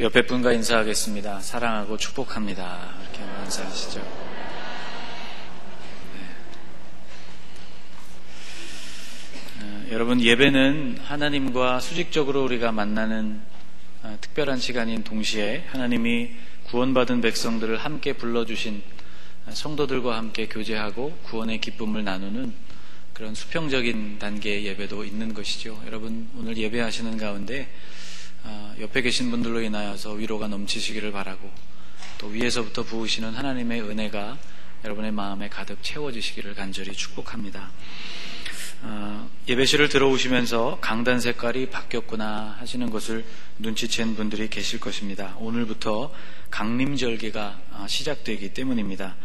옆에 분과 인사하겠습니다. 사랑하고 축복합니다. 이렇게 한번 인사하시죠. 여러분, 예배는 하나님과 수직적으로 우리가 만나는 특별한 시간인 동시에 하나님이 구원받은 백성들을 함께 불러주신 성도들과 함께 교제하고 구원의 기쁨을 나누는 그런 수평적인 단계의 예배도 있는 것이죠. 여러분, 오늘 예배하시는 가운데 옆에 계신 분들로 인하여서 위로가 넘치시기를 바라고, 또 위에서부터 부으시는 하나님의 은혜가 여러분의 마음에 가득 채워지시기를 간절히 축복합니다. 예배실을 들어오시면서 강단 색깔이 바뀌었구나 하시는 것을 눈치챈 분들이 계실 것입니다. 오늘부터 강림절기가 시작되기 때문입니다.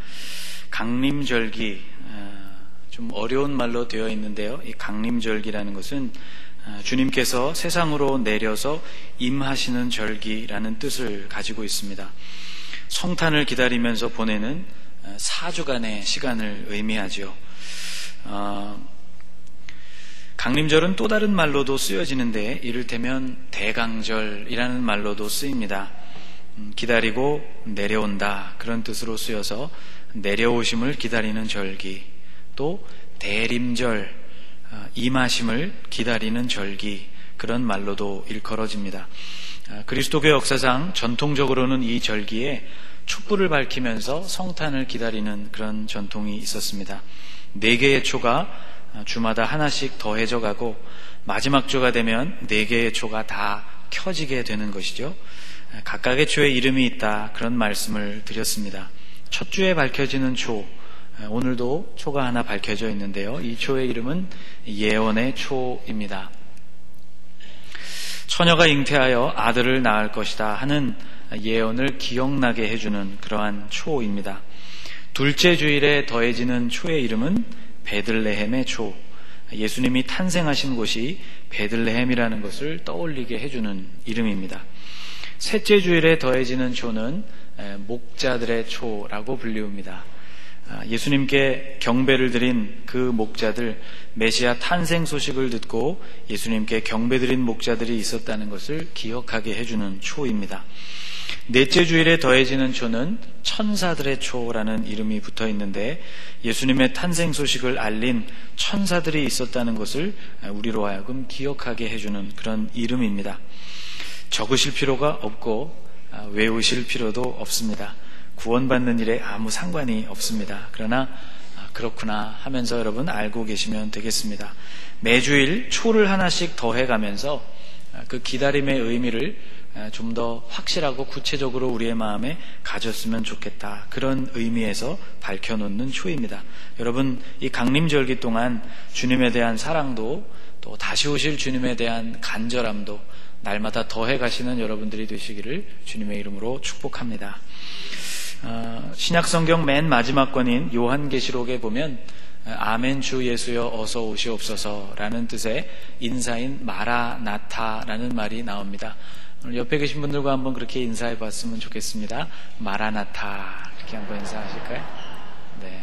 강림절기, 좀 어려운 말로 되어 있는데요. 이 강림절기라는 것은 주님께서 세상으로 내려서 임하시는 절기라는 뜻을 가지고 있습니다. 성탄을 기다리면서 보내는 4주간의 시간을 의미하죠. 강림절은 또 다른 말로도 쓰여지는데 이를테면 대강절이라는 말로도 쓰입니다. 기다리고 내려온다, 그런 뜻으로 쓰여서 내려오심을 기다리는 절기, 또 대림절, 임하심을 기다리는 절기, 그런 말로도 일컬어집니다. 그리스도교 역사상 전통적으로는 이 절기에 촛불을 밝히면서 성탄을 기다리는 그런 전통이 있었습니다. 4개의 초가 주마다 하나씩 더해져 가고 마지막 주가 되면 4개의 초가 다 켜지게 되는 것이죠. 각각의 초에 이름이 있다, 그런 말씀을 드렸습니다. 첫 주에 밝혀지는 초, 오늘도 초가 하나 밝혀져 있는데요. 이 초의 이름은 예언의 초입니다. 처녀가 잉태하여 아들을 낳을 것이다 하는 예언을 기억나게 해주는 그러한 초입니다. 둘째 주일에 더해지는 초의 이름은 베들레헴의 초, 예수님이 탄생하신 곳이 베들레헴이라는 것을 떠올리게 해주는 이름입니다. 셋째 주일에 더해지는 초는 목자들의 초라고 불리웁니다. 예수님께 경배를 드린 그 목자들, 메시아 탄생 소식을 듣고 예수님께 경배드린 목자들이 있었다는 것을 기억하게 해주는 초입니다. 넷째 주일에 더해지는 초는 천사들의 초라는 이름이 붙어 있는데 예수님의 탄생 소식을 알린 천사들이 있었다는 것을 우리로 하여금 기억하게 해주는 그런 이름입니다. 적으실 필요가 없고 외우실 필요도 없습니다. 구원받는 일에 아무 상관이 없습니다. 그러나 그렇구나 하면서 여러분 알고 계시면 되겠습니다. 매주일 초를 하나씩 더해가면서 그 기다림의 의미를 좀 더 확실하고 구체적으로 우리의 마음에 가졌으면 좋겠다, 그런 의미에서 밝혀놓는 초입니다. 여러분, 이 강림절기 동안 주님에 대한 사랑도, 또 다시 오실 주님에 대한 간절함도 날마다 더해가시는 여러분들이 되시기를 주님의 이름으로 축복합니다. 신약성경 맨 마지막 권인 요한계시록에 보면 아멘 주 예수여 어서 오시옵소서라는 뜻의 인사인 마라나타라는 말이 나옵니다. 오늘 옆에 계신 분들과 한번 그렇게 인사해 봤으면 좋겠습니다. 마라나타, 이렇게 한번 인사하실까요? 네.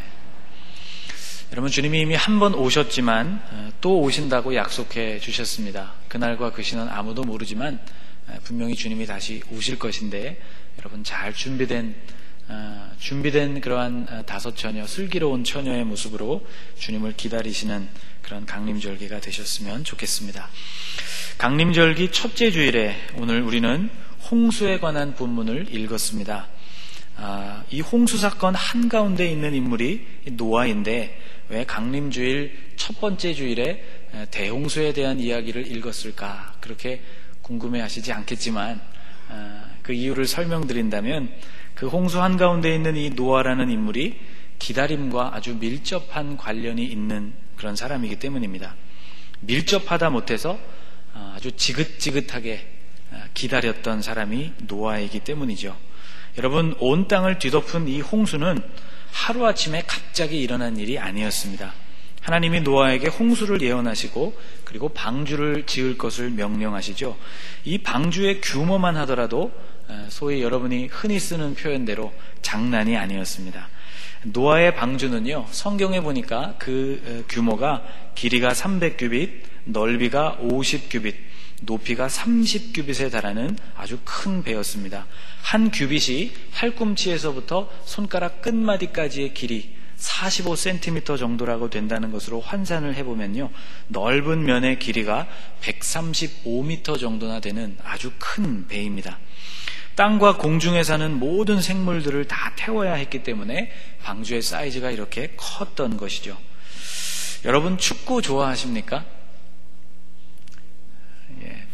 여러분, 주님이 이미 한 번 오셨지만 또 오신다고 약속해 주셨습니다. 그날과 그 시는 아무도 모르지만 분명히 주님이 다시 오실 것인데, 여러분 잘 준비된 그러한 5처녀, 슬기로운 처녀의 모습으로 주님을 기다리시는 그런 강림절기가 되셨으면 좋겠습니다. 강림절기 첫째 주일에 오늘 우리는 홍수에 관한 본문을 읽었습니다. 이 홍수 사건 한가운데 있는 인물이 노아인데 왜 강림주일 첫 번째 주일에 대홍수에 대한 이야기를 읽었을까, 그렇게 궁금해하시지 않겠지만 그 이유를 설명드린다면, 그 홍수 한가운데 있는 이 노아라는 인물이 기다림과 아주 밀접한 관련이 있는 그런 사람이기 때문입니다. 밀접하다 못해서 아주 지긋지긋하게 기다렸던 사람이 노아이기 때문이죠. 여러분, 온 땅을 뒤덮은 이 홍수는 하루아침에 갑자기 일어난 일이 아니었습니다. 하나님이 노아에게 홍수를 예언하시고 그리고 방주를 지을 것을 명령하시죠. 이 방주의 규모만 하더라도 소위 여러분이 흔히 쓰는 표현대로 장난이 아니었습니다. 노아의 방주는요, 성경에 보니까 그 규모가 길이가 300규빗, 넓이가 50규빗, 높이가 30규빗에 달하는 아주 큰 배였습니다. 한 규빗이 팔꿈치에서부터 손가락 끝마디까지의 길이 45cm 정도라고 된다는 것으로 환산을 해보면요, 넓은 면의 길이가 135m 정도나 되는 아주 큰 배입니다. 땅과 공중에 사는 모든 생물들을 다 태워야 했기 때문에 방주의 사이즈가 이렇게 컸던 것이죠. 여러분, 축구 좋아하십니까?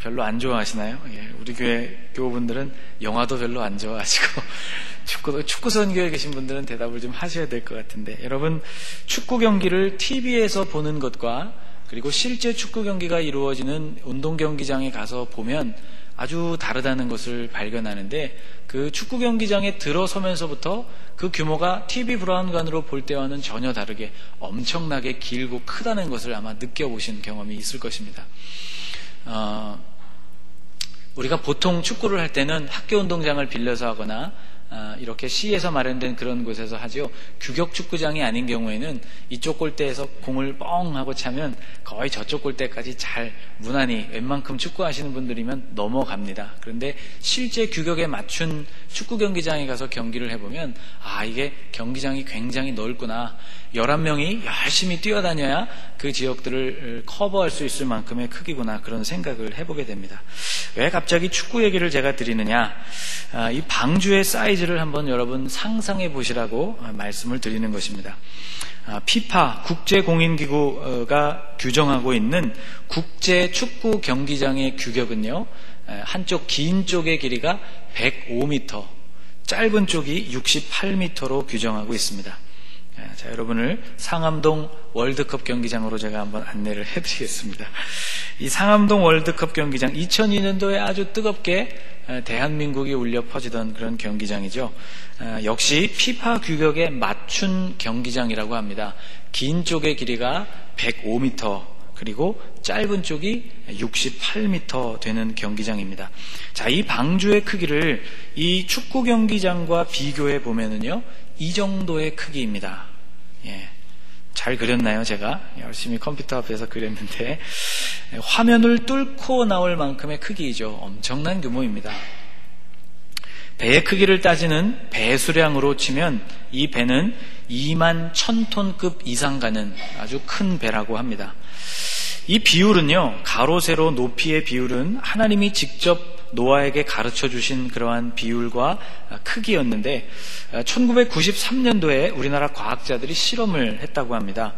별로 안 좋아하시나요? 우리 교회 교우분들은 영화도 별로 안 좋아하시고 축구 선교에 계신 분들은 대답을 좀 하셔야 될 것 같은데, 여러분, 축구 경기를 TV에서 보는 것과 그리고 실제 축구 경기가 이루어지는 운동 경기장에 가서 보면 아주 다르다는 것을 발견하는데, 그 축구 경기장에 들어서면서부터 그 규모가 TV 브라운관으로 볼 때와는 전혀 다르게 엄청나게 길고 크다는 것을 아마 느껴보신 경험이 있을 것입니다. 우리가 보통 축구를 할 때는 학교 운동장을 빌려서 하거나 이렇게 시에서 마련된 그런 곳에서 하죠. 규격 축구장이 아닌 경우에는 이쪽 골대에서 공을 뻥 하고 차면 거의 저쪽 골대까지 잘 무난히 웬만큼 축구하시는 분들이면 넘어갑니다. 그런데 실제 규격에 맞춘 축구 경기장에 가서 경기를 해보면 이게 경기장이 굉장히 넓구나, 11명이 열심히 뛰어다녀야 그 지역들을 커버할 수 있을 만큼의 크기구나, 그런 생각을 해보게 됩니다. 왜 갑자기 축구 얘기를 제가 드리느냐, 이 방주의 사이즈를 한번 여러분 상상해 보시라고 말씀을 드리는 것입니다. 피파 국제공인기구가 규정하고 있는 국제 축구 경기장의 규격은요, 한쪽 긴 쪽의 길이가 105m, 짧은 쪽이 68m로 규정하고 있습니다. 자, 여러분을 상암동 월드컵 경기장으로 제가 한번 안내를 해드리겠습니다. 이 상암동 월드컵 경기장, 2002년도에 아주 뜨겁게 대한민국이 울려 퍼지던 그런 경기장이죠. 역시 피파 규격에 맞춘 경기장이라고 합니다. 긴 쪽의 길이가 105m, 그리고 짧은 쪽이 68m 되는 경기장입니다. 자, 이 방주의 크기를 이 축구 경기장과 비교해 보면은요, 이 정도의 크기입니다. 잘 그렸나요? 제가 열심히 컴퓨터 앞에서 그렸는데, 화면을 뚫고 나올 만큼의 크기이죠. 엄청난 규모입니다. 배의 크기를 따지는 배 수량으로 치면 이 배는 2만 1000톤급 이상 가는 아주 큰 배라고 합니다. 이 비율은요, 가로 세로 높이의 비율은 하나님이 직접 노아에게 가르쳐 주신 그러한 비율과 크기였는데, 1993년도에 우리나라 과학자들이 실험을 했다고 합니다.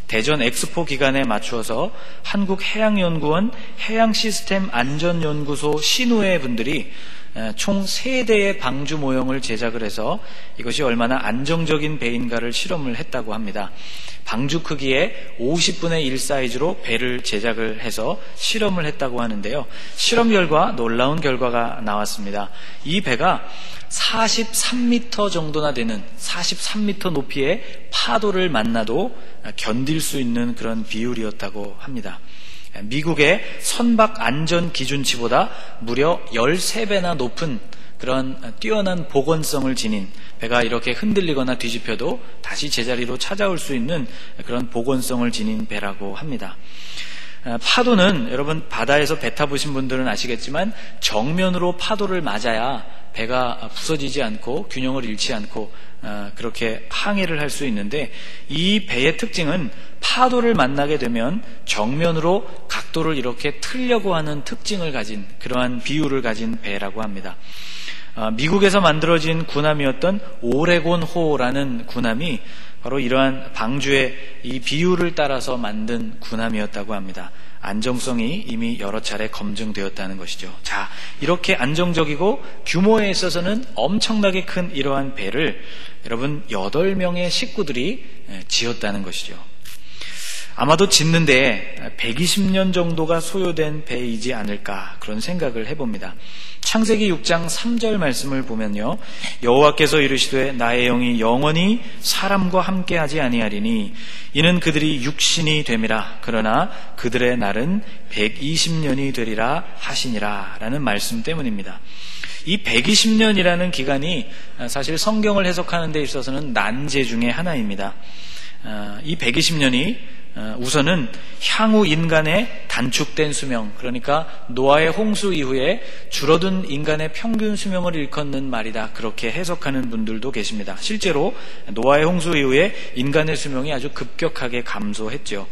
대전 엑스포 기간에 맞추어서 한국해양연구원 해양시스템안전연구소 신우회 분들이 총 3대의 방주 모형을 제작을 해서 이것이 얼마나 안정적인 배인가를 실험을 했다고 합니다. 방주 크기의 50분의 1 사이즈로 배를 제작을 해서 실험을 했다고 하는데요, 실험 결과 놀라운 결과가 나왔습니다. 이 배가 43m 정도나 되는 43m 높이의 파도를 만나도 견딜 수 있는 그런 비율이었다고 합니다. 미국의 선박 안전 기준치보다 무려 13배나 높은 그런 뛰어난 보건성을 지닌, 배가 이렇게 흔들리거나 뒤집혀도 다시 제자리로 찾아올 수 있는 그런 보건성을 지닌 배라고 합니다. 파도는 여러분 바다에서 배 타보신 분들은 아시겠지만 정면으로 파도를 맞아야 배가 부서지지 않고 균형을 잃지 않고 그렇게 항해를 할 수 있는데, 이 배의 특징은 파도를 만나게 되면 정면으로 각도를 이렇게 틀려고 하는 특징을 가진, 그러한 비율을 가진 배라고 합니다. 미국에서 만들어진 군함이었던 오레곤호라는 군함이 바로 이러한 방주의 이 비율을 따라서 만든 군함이었다고 합니다. 안정성이 이미 여러 차례 검증되었다는 것이죠. 자, 이렇게 안정적이고 규모에 있어서는 엄청나게 큰 이러한 배를 여러분 8명의 식구들이 지었다는 것이죠. 아마도 짓는데 120년 정도가 소요된 배이지 않을까, 그런 생각을 해봅니다. 창세기 6장 3절 말씀을 보면요, 여호와께서 이르시되 나의 영이 영원히 사람과 함께하지 아니하리니 이는 그들이 육신이 됨이라, 그러나 그들의 날은 120년이 되리라 하시니라 라는 말씀 때문입니다. 이 120년이라는 기간이 사실 성경을 해석하는 데 있어서는 난제 중에 하나입니다. 이 120년이 우선은 향후 인간의 단축된 수명, 그러니까 노아의 홍수 이후에 줄어든 인간의 평균 수명을 일컫는 말이다, 그렇게 해석하는 분들도 계십니다. 실제로 노아의 홍수 이후에 인간의 수명이 아주 급격하게 감소했죠.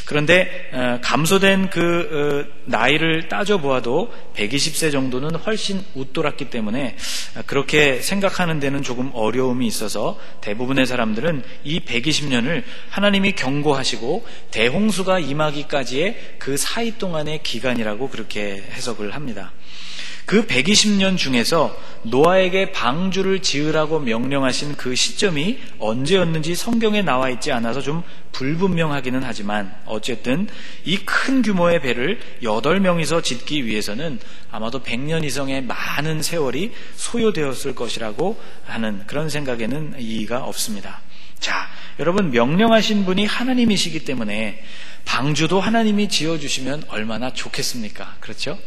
그런데 감소된 그 나이를 따져보아도 120세 정도는 훨씬 웃돌았기 때문에 그렇게 생각하는 데는 조금 어려움이 있어서 대부분의 사람들은 이 120년을 하나님이 경고하시고 대홍수가 임하기까지의 그 사이 동안의 기간이라고 그렇게 해석을 합니다. 그 120년 중에서 노아에게 방주를 지으라고 명령하신 그 시점이 언제였는지 성경에 나와 있지 않아서 좀 불분명하기는 하지만 어쨌든 이 큰 규모의 배를 8명이서 짓기 위해서는 아마도 100년 이상의 많은 세월이 소요되었을 것이라고 하는 그런 생각에는 이의가 없습니다. 자, 여러분, 명령하신 분이 하나님이시기 때문에 방주도 하나님이 지어주시면 얼마나 좋겠습니까? 그렇죠?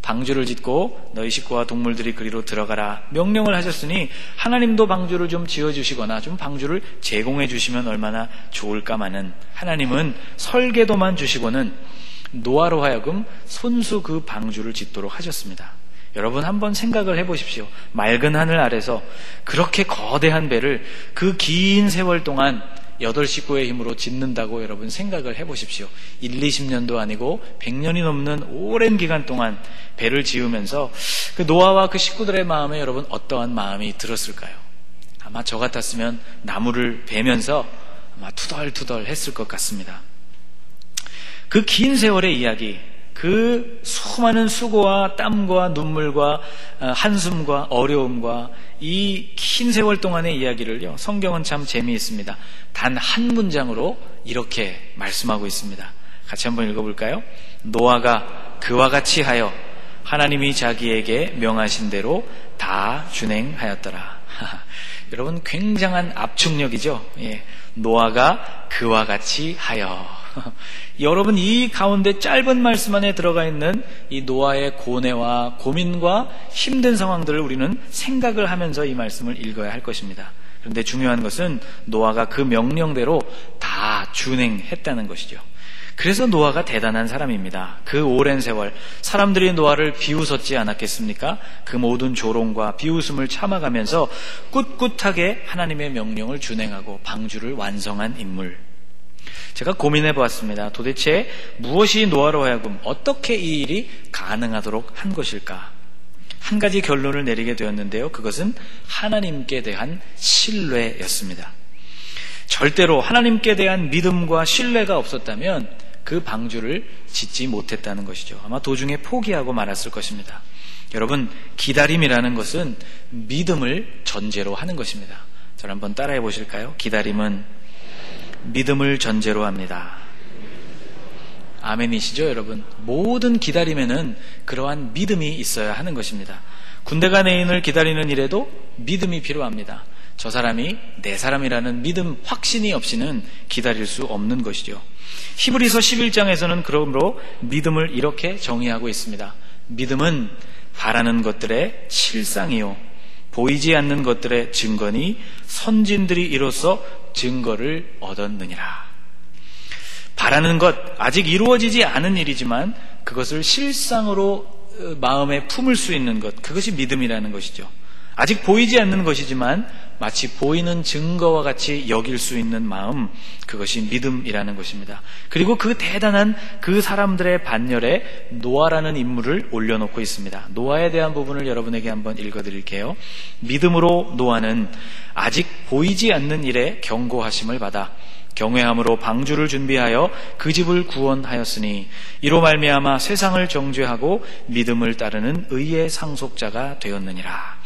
방주를 짓고 너희 식구와 동물들이 그리로 들어가라 명령을 하셨으니 하나님도 방주를 좀 지어주시거나 좀 방주를 제공해 주시면 얼마나 좋을까마는 하나님은 설계도만 주시고는 노아로 하여금 손수 그 방주를 짓도록 하셨습니다. 여러분 한번 생각을 해보십시오. 맑은 하늘 아래서 그렇게 거대한 배를 그 긴 세월 동안 8식구의 힘으로 짓는다고 여러분 생각을 해보십시오. 1-20년도 아니고 100년이 넘는 오랜 기간 동안 배를 지으면서 그 노아와 그 식구들의 마음에 여러분 어떠한 마음이 들었을까요? 아마 저 같았으면 나무를 베면서 아마 투덜투덜 했을 것 같습니다. 그 긴 세월의 이야기, 그 수많은 수고와 땀과 눈물과 한숨과 어려움과 이 긴 세월 동안의 이야기를요, 성경은 참 재미있습니다. 단 한 문장으로 이렇게 말씀하고 있습니다. 같이 한번 읽어볼까요? 노아가 그와 같이 하여 하나님이 자기에게 명하신 대로 다 준행하였더라. 여러분 굉장한 압축력이죠. 예. 노아가 그와 같이 하여. 여러분 이 가운데 짧은 말씀 안에 들어가 있는 이 노아의 고뇌와 고민과 힘든 상황들을 우리는 생각을 하면서 이 말씀을 읽어야 할 것입니다. 그런데 중요한 것은 노아가 그 명령대로 다 준행했다는 것이죠. 그래서 노아가 대단한 사람입니다. 그 오랜 세월 사람들이 노아를 비웃었지 않았겠습니까? 그 모든 조롱과 비웃음을 참아가면서 꿋꿋하게 하나님의 명령을 준행하고 방주를 완성한 인물. 제가 고민해 보았습니다. 도대체 무엇이 노아로 하여금 어떻게 이 일이 가능하도록 한 것일까? 한 가지 결론을 내리게 되었는데요. 그것은 하나님께 대한 신뢰였습니다. 절대로 하나님께 대한 믿음과 신뢰가 없었다면 그 방주를 짓지 못했다는 것이죠. 아마 도중에 포기하고 말았을 것입니다. 여러분, 기다림이라는 것은 믿음을 전제로 하는 것입니다. 저를 한번 따라해 보실까요? 기다림은 믿음을 전제로 합니다. 아멘이시죠, 여러분? 모든 기다림에는 그러한 믿음이 있어야 하는 것입니다. 군대 간 애인을 기다리는 일에도 믿음이 필요합니다. 저 사람이 내 사람이라는 믿음, 확신이 없이는 기다릴 수 없는 것이죠. 히브리서 11장에서는 그러므로 믿음을 이렇게 정의하고 있습니다. 믿음은 바라는 것들의 실상이요 보이지 않는 것들의 증거니 선진들이 이로써 증거를 얻었느니라. 바라는 것, 아직 이루어지지 않은 일이지만 그것을 실상으로 마음에 품을 수 있는 것, 그것이 믿음이라는 것이죠. 아직 보이지 않는 것이지만 마치 보이는 증거와 같이 여길 수 있는 마음, 그것이 믿음이라는 것입니다. 그리고 그 대단한 그 사람들의 반열에 노아라는 인물을 올려놓고 있습니다. 노아에 대한 부분을 여러분에게 한번 읽어드릴게요. 믿음으로 노아는 아직 보이지 않는 일에 경고하심을 받아 경외함으로 방주를 준비하여 그 집을 구원하였으니 이로 말미암아 세상을 정죄하고 믿음을 따르는 의의 상속자가 되었느니라.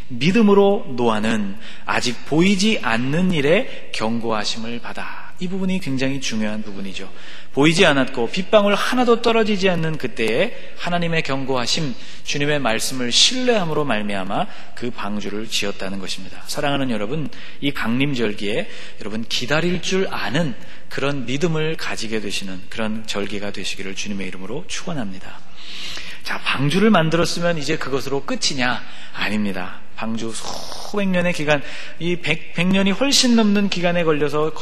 믿음으로 노아는 아직 보이지 않는 일에 경고하심을 받아. 이 부분이 굉장히 중요한 부분이죠. 보이지 않았고 빗방울 하나도 떨어지지 않는 그때에 하나님의 경고하심, 주님의 말씀을 신뢰함으로 말미암아 그 방주를 지었다는 것입니다. 사랑하는 여러분, 이 강림절기에 여러분 기다릴 줄 아는 그런 믿음을 가지게 되시는 그런 절기가 되시기를 주님의 이름으로 축원합니다. 자, 방주를 만들었으면 이제 그것으로 끝이냐? 아닙니다. 방주 수백 년의 기간, 이 100년이 훨씬 넘는 기간에 걸려서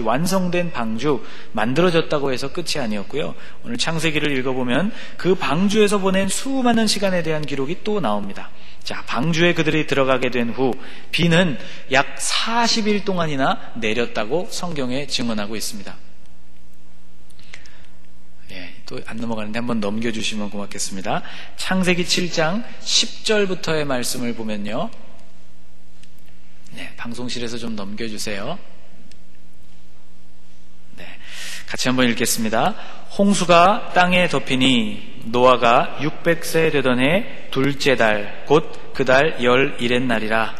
완성된 방주, 만들어졌다고 해서 끝이 아니었고요. 오늘 창세기를 읽어보면 그 방주에서 보낸 수많은 시간에 대한 기록이 또 나옵니다. 자, 방주에 그들이 들어가게 된 후 비는 약 40일 동안이나 내렸다고 성경에 증언하고 있습니다. 또 안 넘어가는데 한번 넘겨주시면 고맙겠습니다. 창세기 7장 10절부터의 말씀을 보면요. 방송실에서 좀 넘겨주세요. 같이 한번 읽겠습니다. 홍수가 땅에 덮이니 노아가 600세 되던 해 둘째 달 곧 그 달 11의 날이라.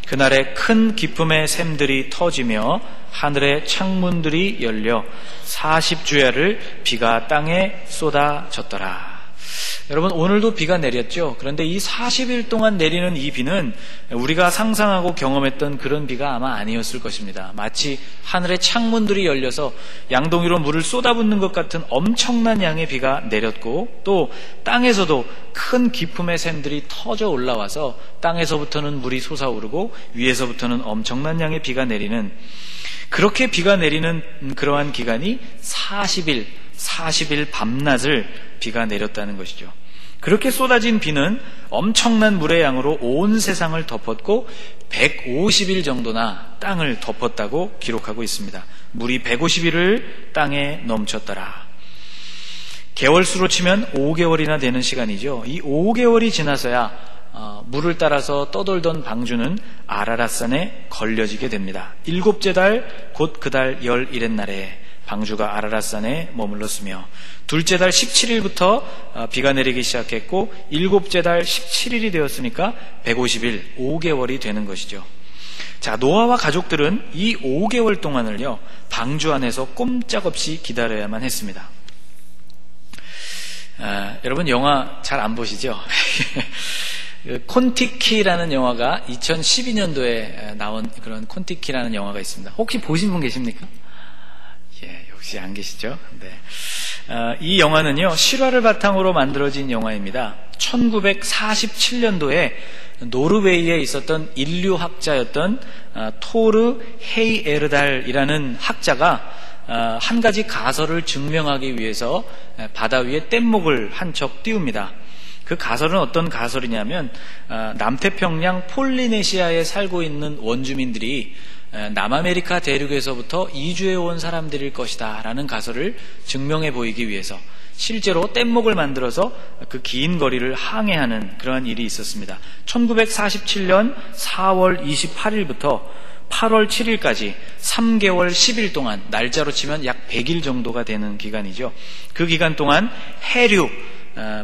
그날에 큰 기쁨의 샘들이 터지며 하늘의 창문들이 열려 40주야를 비가 땅에 쏟아졌더라. 여러분, 오늘도 비가 내렸죠. 그런데 이 40일 동안 내리는 이 비는 우리가 상상하고 경험했던 그런 비가 아마 아니었을 것입니다. 마치 하늘의 창문들이 열려서 양동이로 물을 쏟아붓는 것 같은 엄청난 양의 비가 내렸고, 또 땅에서도 큰 기품의 샘들이 터져 올라와서 땅에서부터는 물이 솟아오르고 위에서부터는 엄청난 양의 비가 내리는, 그렇게 비가 내리는 그러한 기간이 40일 밤낮을 비가 내렸다는 것이죠. 그렇게 쏟아진 비는 엄청난 물의 양으로 온 세상을 덮었고 150일 정도나 땅을 덮었다고 기록하고 있습니다. 물이 150일을 땅에 넘쳤더라. 개월수로 치면 5개월이나 되는 시간이죠. 이 5개월이 지나서야 물을 따라서 떠돌던 방주는 아라랏산에 걸려지게 됩니다. 7째 달 곧 그 달 11의 날에 방주가 아라랏산에 머물렀으며, 둘째 달 17일부터 비가 내리기 시작했고 7째 달 17일이 되었으니까 150일, 5개월이 되는 것이죠. 자, 노아와 가족들은 이 5개월 동안을요 방주 안에서 꼼짝없이 기다려야만 했습니다. 여러분, 영화 잘 안 보시죠? 콘티키라는 영화가 2012년도에 나온 그런 콘티키라는 영화가 있습니다. 혹시 보신 분 계십니까? 역시 안 계시죠? 네. 이 영화는요 실화를 바탕으로 만들어진 영화입니다. 1947년도에 노르웨이에 있었던 인류학자였던 토르 헤이에르달이라는 학자가 한 가지 가설을 증명하기 위해서 바다 위에 뗏목을 한 척 띄웁니다. 그 가설은 어떤 가설이냐면 남태평양 폴리네시아에 살고 있는 원주민들이 남아메리카 대륙에서부터 이주해 온 사람들일 것이다 라는 가설을 증명해 보이기 위해서 실제로 뗏목을 만들어서 그 긴 거리를 항해하는 그러한 일이 있었습니다. 1947년 4월 28일부터 8월 7일까지 3개월 10일 동안, 날짜로 치면 약 100일 정도가 되는 기간이죠. 그 기간 동안 해류,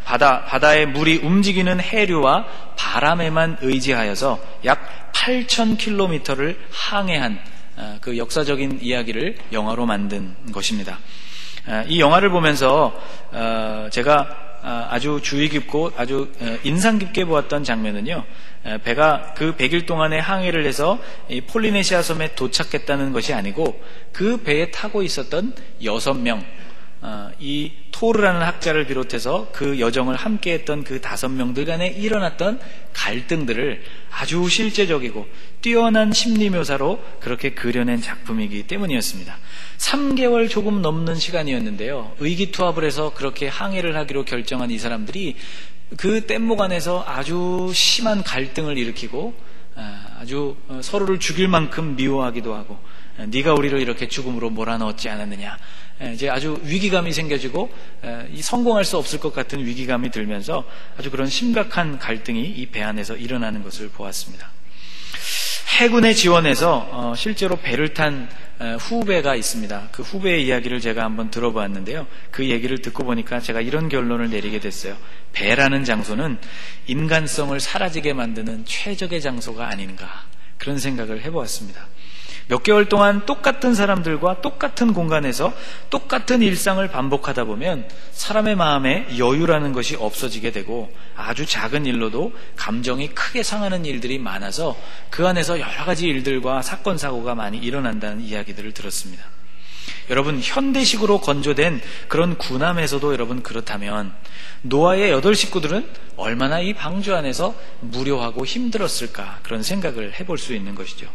바다의 물이 움직이는 해류와 바람에만 의지하여서 약 8,000km를 항해한 그 역사적인 이야기를 영화로 만든 것입니다. 이 영화를 보면서 제가 아주 주의 깊고 아주 인상 깊게 보았던 장면은요, 배가 그 100일 동안의 항해를 해서 이 폴리네시아 섬에 도착했다는 것이 아니고 그 배에 타고 있었던 6명, 이 토르라는 학자를 비롯해서 그 여정을 함께했던 그 5명들 간에 일어났던 갈등들을 아주 실제적이고 뛰어난 심리묘사로 그렇게 그려낸 작품이기 때문이었습니다. 3개월 조금 넘는 시간이었는데요, 의기투합을 해서 그렇게 항해를 하기로 결정한 이 사람들이 그 뗏목 안에서 아주 심한 갈등을 일으키고 아주 서로를 죽일 만큼 미워하기도 하고, 네가 우리를 이렇게 죽음으로 몰아넣었지 않았느냐, 이제 아주 위기감이 생겨지고 성공할 수 없을 것 같은 위기감이 들면서 아주 그런 심각한 갈등이 이 배 안에서 일어나는 것을 보았습니다. 해군의 지원에서 실제로 배를 탄 후배가 있습니다. 그 후배의 이야기를 제가 한번 들어보았는데요, 그 얘기를 듣고 보니까 제가 이런 결론을 내리게 됐어요. 배라는 장소는 인간성을 사라지게 만드는 최적의 장소가 아닌가, 그런 생각을 해보았습니다. 몇 개월 동안 똑같은 사람들과 똑같은 공간에서 똑같은 일상을 반복하다 보면 사람의 마음에 여유라는 것이 없어지게 되고 아주 작은 일로도 감정이 크게 상하는 일들이 많아서 그 안에서 여러 가지 일들과 사건 사고가 많이 일어난다는 이야기들을 들었습니다. 여러분 현대식으로 건조된 그런 군함에서도 여러분 그렇다면 노아의 8 식구들은 얼마나 이 방주 안에서 무료하고 힘들었을까 그런 생각을 해볼 수 있는 것이죠.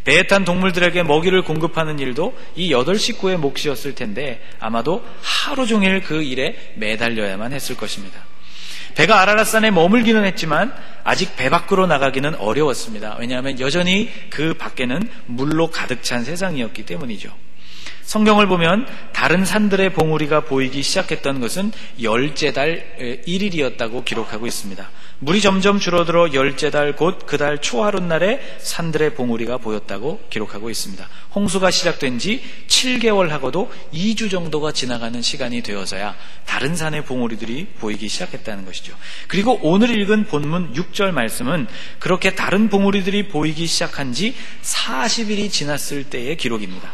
배에 탄 동물들에게 먹이를 공급하는 일도 이 8 식구의 몫이었을 텐데 아마도 하루 종일 그 일에 매달려야만 했을 것입니다. 배가 아라랏산에 머물기는 했지만 아직 배 밖으로 나가기는 어려웠습니다. 왜냐하면 여전히 그 밖에는 물로 가득 찬 세상이었기 때문이죠. 성경을 보면 다른 산들의 봉우리가 보이기 시작했던 것은 10째 달 1일이었다고 기록하고 있습니다. 물이 점점 줄어들어 10째 달 곧 그 달 초하룻날에 산들의 봉우리가 보였다고 기록하고 있습니다. 홍수가 시작된 지 7개월 하고도 2주 정도가 지나가는 시간이 되어서야 다른 산의 봉우리들이 보이기 시작했다는 것이죠. 그리고 오늘 읽은 본문 6절 말씀은 그렇게 다른 봉우리들이 보이기 시작한 지 40일이 지났을 때의 기록입니다.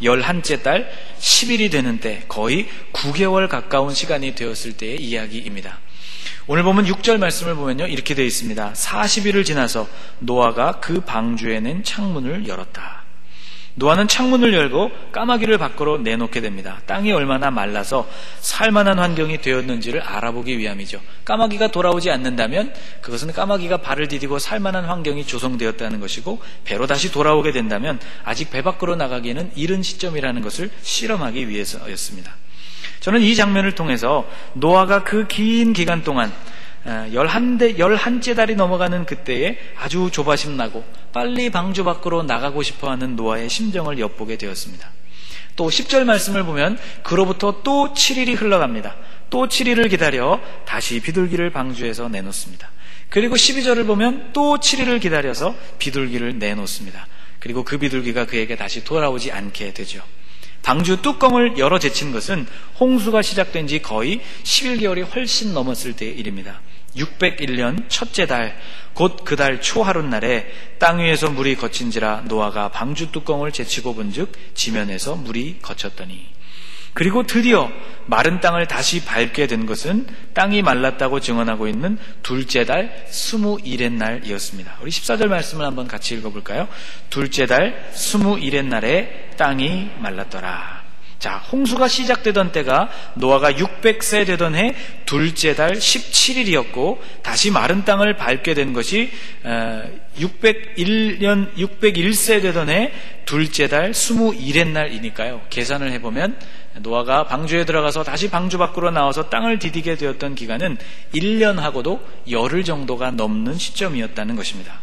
11째 달 10일이 되는 때 거의 9개월 가까운 시간이 되었을 때의 이야기입니다. 오늘 보면 6절 말씀을 보면요 이렇게 되어 있습니다. 40일을 지나서 노아가 그 방주에 낸 창문을 열었다. 노아는 창문을 열고 까마귀를 밖으로 내놓게 됩니다. 땅이 얼마나 말라서 살만한 환경이 되었는지를 알아보기 위함이죠. 까마귀가 돌아오지 않는다면 그것은 까마귀가 발을 디디고 살만한 환경이 조성되었다는 것이고 배로 다시 돌아오게 된다면 아직 배 밖으로 나가기에는 이른 시점이라는 것을 실험하기 위해서였습니다. 저는 이 장면을 통해서 노아가 그 긴 기간 동안 11째 달이 넘어가는 그때에 아주 조바심 나고 빨리 방주 밖으로 나가고 싶어하는 노아의 심정을 엿보게 되었습니다. 또 10절 말씀을 보면 그로부터 또 7일이 흘러갑니다. 또 7일을 기다려 다시 비둘기를 방주에서 내놓습니다. 그리고 12절을 보면 또 7일을 기다려서 비둘기를 내놓습니다. 그리고 그 비둘기가 그에게 다시 돌아오지 않게 되죠. 방주 뚜껑을 열어 제친 것은 홍수가 시작된 지 거의 11개월이 훨씬 넘었을 때의 일입니다. 601년 첫째 달 곧 그 달 초하룻날에 땅 위에서 물이 거친지라 노아가 방주 뚜껑을 제치고 본즉 지면에서 물이 거쳤더니 그리고 드디어 마른 땅을 다시 밟게 된 것은 땅이 말랐다고 증언하고 있는 둘째 달 21의 날이었습니다. 우리 14절 말씀을 한번 같이 읽어볼까요? 둘째 달 21의 날에 땅이 말랐더라. 자, 홍수가 시작되던 때가 노아가 600세 되던 해 둘째 달 17일이었고 다시 마른 땅을 밟게 된 것이 601세 되던 해 둘째 달 21의 날이니까요. 계산을 해보면 노아가 방주에 들어가서 다시 방주 밖으로 나와서 땅을 디디게 되었던 기간은 1년하고도 열흘 정도가 넘는 시점이었다는 것입니다.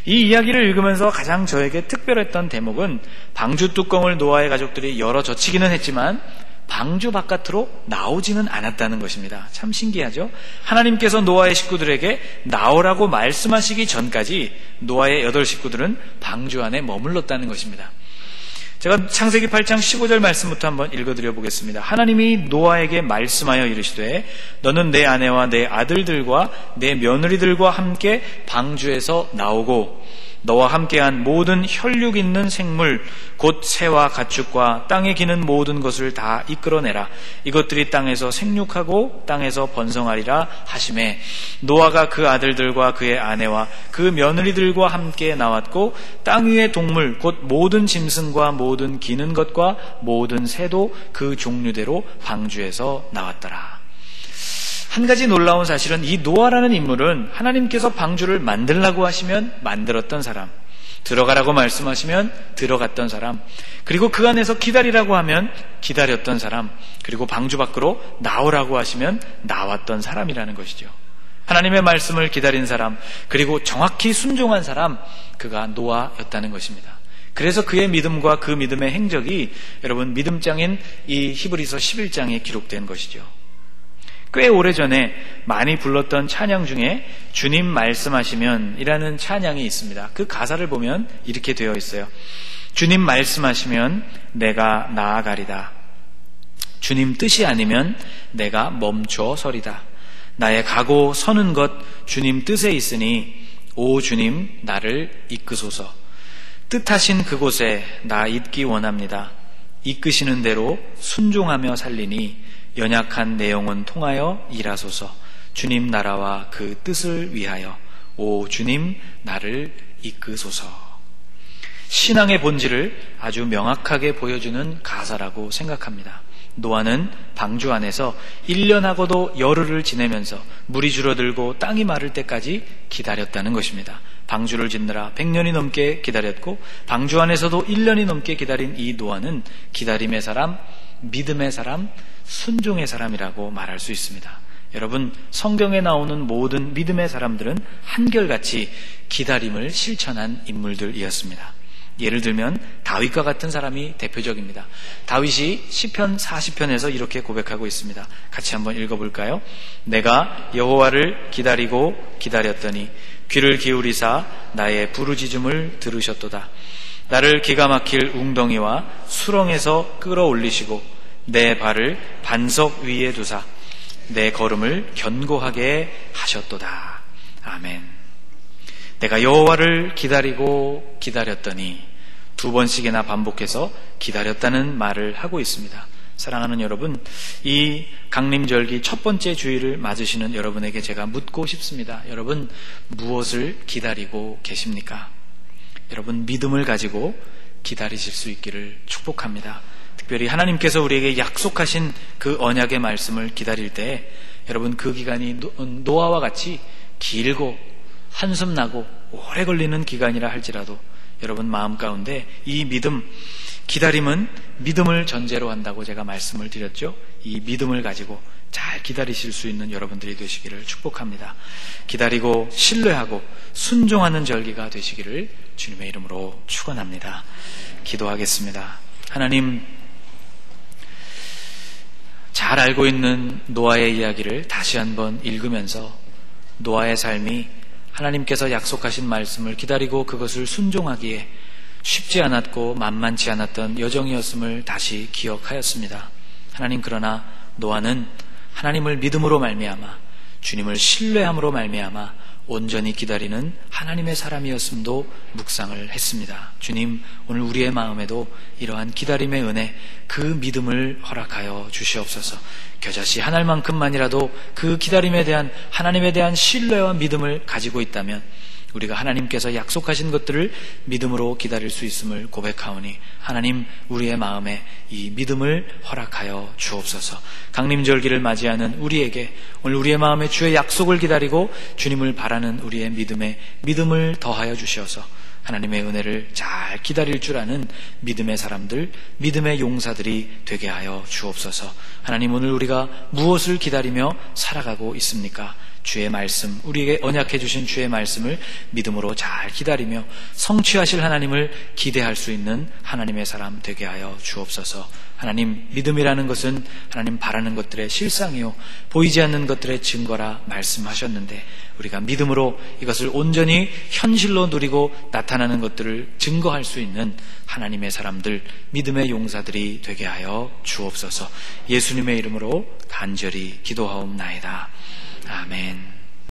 이 이야기를 읽으면서 가장 저에게 특별했던 대목은 방주 뚜껑을 노아의 가족들이 열어 젖히기는 했지만 방주 바깥으로 나오지는 않았다는 것입니다. 참 신기하죠? 하나님께서 노아의 식구들에게 나오라고 말씀하시기 전까지 노아의 8 식구들은 방주 안에 머물렀다는 것입니다. 제가 창세기 8장 15절 말씀부터 한번 읽어드려 보겠습니다. 하나님이 노아에게 말씀하여 이르시되 너는 내 아내와 내 아들들과 내 며느리들과 함께 방주에서 나오고 너와 함께한 모든 혈육 있는 생물 곧 새와 가축과 땅에 기는 모든 것을 다 이끌어내라. 이것들이 땅에서 생육하고 땅에서 번성하리라 하시매 노아가 그 아들들과 그의 아내와 그 며느리들과 함께 나왔고 땅 위의 동물 곧 모든 짐승과 모든 기는 것과 모든 새도 그 종류대로 방주에서 나왔더라. 한 가지 놀라운 사실은 이 노아라는 인물은 하나님께서 방주를 만들라고 하시면 만들었던 사람, 들어가라고 말씀하시면 들어갔던 사람, 그리고 그 안에서 기다리라고 하면 기다렸던 사람, 그리고 방주 밖으로 나오라고 하시면 나왔던 사람이라는 것이죠. 하나님의 말씀을 기다린 사람, 그리고 정확히 순종한 사람, 그가 노아였다는 것입니다. 그래서 그의 믿음과 그 믿음의 행적이 여러분 믿음장인 이 히브리서 11장에 기록된 것이죠. 꽤 오래전에 많이 불렀던 찬양 중에 주님 말씀하시면 이라는 찬양이 있습니다. 그 가사를 보면 이렇게 되어 있어요. 주님 말씀하시면 내가 나아가리다. 주님 뜻이 아니면 내가 멈춰 서리다. 나의 가고 서는 것 주님 뜻에 있으니 오 주님 나를 이끄소서. 뜻하신 그곳에 나 있기 원합니다. 이끄시는 대로 순종하며 살리니 연약한 내 영혼 통하여 일하소서. 주님 나라와 그 뜻을 위하여 오 주님 나를 이끄소서. 신앙의 본질을 아주 명확하게 보여주는 가사라고 생각합니다. 노아는 방주 안에서 1년하고도 열흘을 지내면서 물이 줄어들고 땅이 마를 때까지 기다렸다는 것입니다. 방주를 짓느라 100년이 넘게 기다렸고 방주 안에서도 1년이 넘게 기다린 이 노아는 기다림의 사람, 믿음의 사람, 순종의 사람이라고 말할 수 있습니다. 여러분, 성경에 나오는 모든 믿음의 사람들은 한결같이 기다림을 실천한 인물들이었습니다. 예를 들면 다윗과 같은 사람이 대표적입니다. 다윗이 시편 40편에서 이렇게 고백하고 있습니다. 같이 한번 읽어볼까요? 내가 여호와를 기다리고 기다렸더니 귀를 기울이사 나의 부르짖음을 들으셨도다. 나를 기가 막힐 웅덩이와 수렁에서 끌어올리시고 내 발을 반석 위에 두사 내 걸음을 견고하게 하셨도다. 아멘. 내가 여호와를 기다리고 기다렸더니, 두 번씩이나 반복해서 기다렸다는 말을 하고 있습니다. 사랑하는 여러분, 이 강림절기 첫 번째 주일을 맞으시는 여러분에게 제가 묻고 싶습니다. 여러분, 무엇을 기다리고 계십니까? 여러분, 믿음을 가지고 기다리실 수 있기를 축복합니다. 특별히 하나님께서 우리에게 약속하신 그 언약의 말씀을 기다릴 때 여러분, 그 기간이 노아와 같이 길고 한숨 나고 오래 걸리는 기간이라 할지라도 여러분 마음 가운데 이 믿음, 기다림은 믿음을 전제로 한다고 제가 말씀을 드렸죠. 이 믿음을 가지고 잘 기다리실 수 있는 여러분들이 되시기를 축복합니다. 기다리고 신뢰하고 순종하는 절기가 되시기를 주님의 이름으로 축원합니다. 기도하겠습니다. 하나님, 잘 알고 있는 노아의 이야기를 다시 한번 읽으면서 노아의 삶이 하나님께서 약속하신 말씀을 기다리고 그것을 순종하기에 쉽지 않았고 만만치 않았던 여정이었음을 다시 기억하였습니다. 하나님, 그러나 노아는 하나님을 믿음으로 말미암아 주님을 신뢰함으로 말미암아 온전히 기다리는 하나님의 사람이었음도 묵상을 했습니다. 주님, 오늘 우리의 마음에도 이러한 기다림의 은혜, 그 믿음을 허락하여 주시옵소서. 겨자씨 한 알만큼만이라도 그 기다림에 대한 하나님에 대한 신뢰와 믿음을 가지고 있다면 우리가 하나님께서 약속하신 것들을 믿음으로 기다릴 수 있음을 고백하오니 하나님, 우리의 마음에 이 믿음을 허락하여 주옵소서. 강림절기를 맞이하는 우리에게 오늘 우리의 마음에 주의 약속을 기다리고 주님을 바라는 우리의 믿음에 믿음을 더하여 주시어서 하나님의 은혜를 잘 기다릴 줄 아는 믿음의 사람들, 믿음의 용사들이 되게 하여 주옵소서. 하나님, 오늘 우리가 무엇을 기다리며 살아가고 있습니까? 주의 말씀, 우리에게 언약해 주신 주의 말씀을 믿음으로 잘 기다리며 성취하실 하나님을 기대할 수 있는 하나님의 사람 되게 하여 주옵소서. 하나님, 믿음이라는 것은 하나님 바라는 것들의 실상이요 보이지 않는 것들의 증거라 말씀하셨는데 우리가 믿음으로 이것을 온전히 현실로 누리고 나타나는 것들을 증거할 수 있는 하나님의 사람들, 믿음의 용사들이 되게 하여 주옵소서. 예수님의 이름으로 간절히 기도하옵나이다. 아멘.